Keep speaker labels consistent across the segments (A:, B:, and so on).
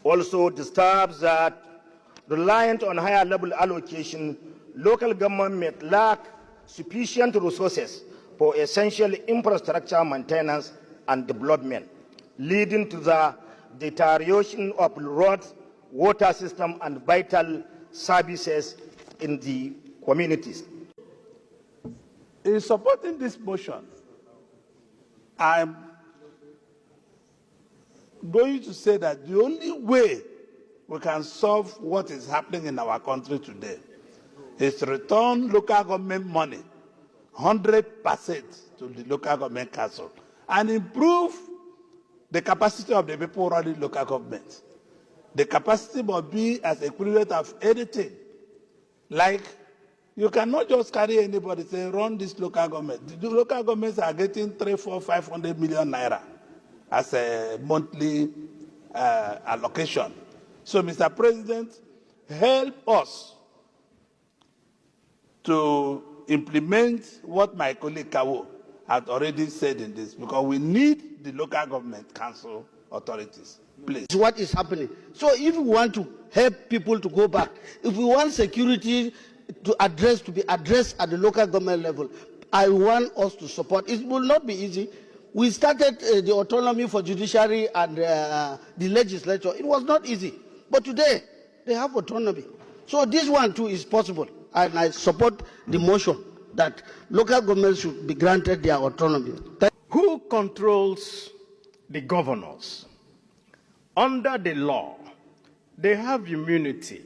A: also disturbs that, reliant on higher level allocation, local government may lack sufficient resources for essential infrastructure maintenance and development, leading to the deterioration of roads, water system, and vital services in the communities.
B: In supporting this motion, I'm going to say that the only way we can solve what is happening in our country today is to return local government money 100% to the local government council and improve the capacity of the people running local government. The capacity must be as equivalent of anything. Like, you cannot just carry anybody say, run this local government. The local governments are getting 300, 400, 500 million naira as a monthly allocation. So, Mr. President, help us to implement what my colleague Kawo had already said in this, because we need the local government council authorities. Please.
C: What is happening? So if we want to help people to go back, if we want security to be addressed at the local government level, I want us to support. It will not be easy. We started the autonomy for judiciary and the legislature. It was not easy. But today, they have autonomy. So this one too is possible. And I support the motion that local governments should be granted their autonomy.
D: Who controls the governors? Under the law, they have immunity.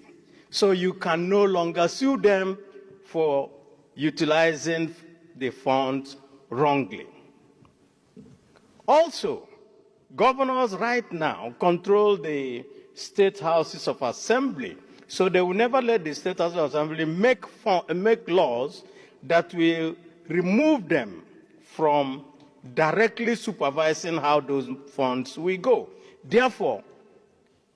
D: So you can no longer sue them for utilizing the funds wrongly. Also, governors right now control the state houses of assembly. So they will never let the state houses of assembly make laws that will remove them from directly supervising how those funds will go. Therefore,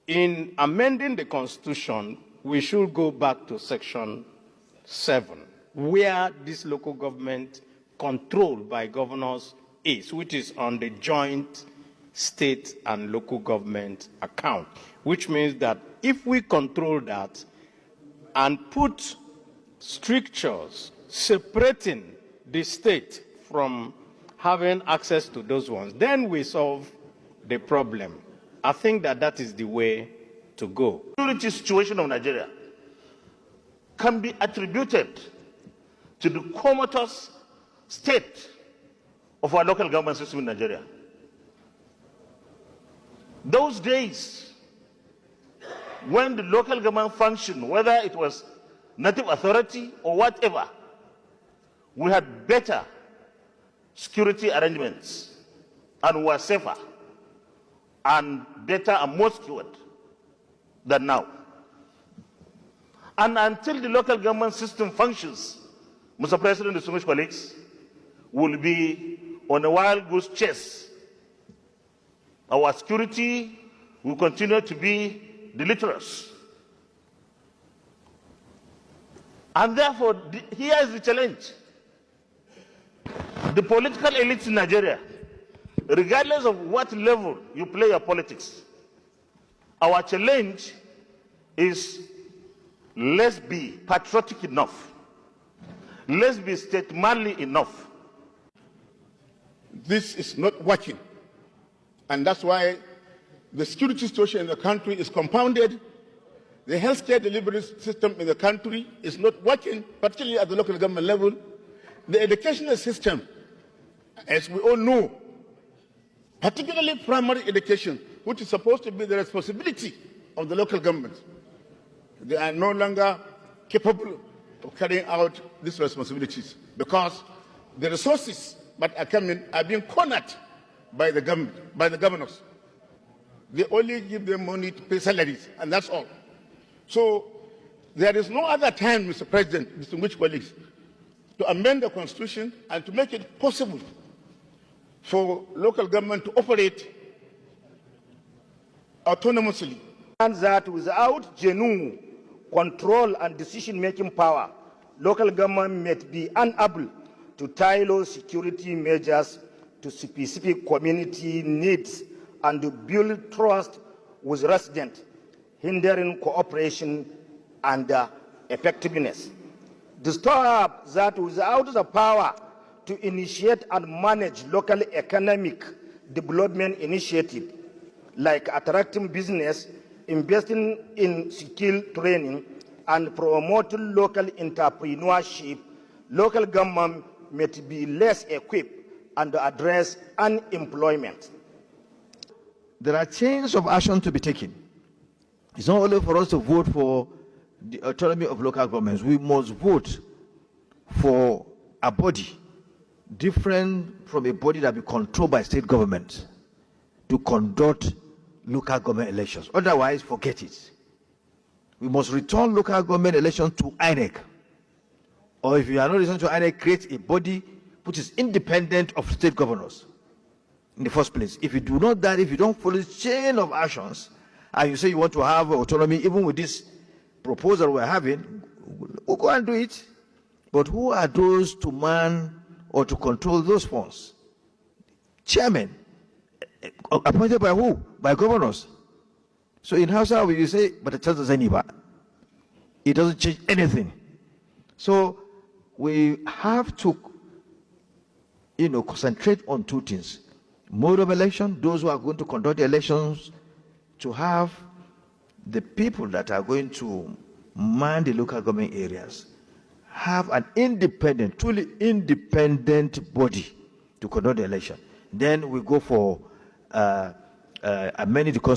D: in amending the Constitution, we should go back to Section 7, where this local government controlled by governors is, which is on the joint state and local government account, which means that if we control that and put strictures separating the state from having access to those ones, then we solve the problem. I think that that is the way to go.
A: The security situation of Nigeria can be attributed to the comatose state of our local government system in Nigeria. Those days when the local government functioned, whether it was native authority or whatever, we had better security arrangements and were safer and better and more secured than now. And until the local government system functions, Mr. President, distinguished colleagues, will be on a wild goose chase. Our security will continue to be deleterious. And therefore, here is the challenge. The political elites in Nigeria, regardless of what level you play your politics, our challenge is, let's be patriotic enough. Let's be statesmanly enough.
E: This is not working. And that's why the security situation in the country is compounded. The healthcare delivery system in the country is not working, particularly at the local government level. The educational system, as we all know, particularly primary education, which is supposed to be the responsibility of the local government, they are no longer capable of carrying out these responsibilities because the resources that are coming are being cornered by the government, by the governors. They only give them money to pay salaries, and that's all. So there is no other time, Mr. President, distinguished colleagues, to amend the Constitution and to make it possible for local government to operate autonomously.
A: And that without genuine control and decision-making power, local government may be unable to tailor security measures to specific community needs and to build trust with residents, hindering cooperation and effectiveness. Disturb that without the power to initiate and manage local economic development initiatives like attracting business, investing in skill training, and promoting local entrepreneurship, local government may be less equipped and address unemployment.
F: There are chains of action to be taken. It's not only for us to vote for the autonomy of local governments. We must vote for a body different from a body that be controlled by state government to conduct local government elections. Otherwise, forget it. We must return local government elections to INEC. Or if you are not listening to INEC, create a body which is independent of state governors in the first place. If you do not that, if you don't follow this chain of actions, and you say you want to have autonomy, even with this proposal we're having, we'll go and do it. But who are those to man or to control those funds? Chairman. Appointed by who? By governors. So in Hausa, you say, but it doesn't anywhere. It doesn't change anything. So we have to, concentrate on two things. Mode of election, those who are going to conduct the elections, to have the people that are going to man the local government areas, have an independent, truly independent body to conduct the election. Then we go for amending the constitution.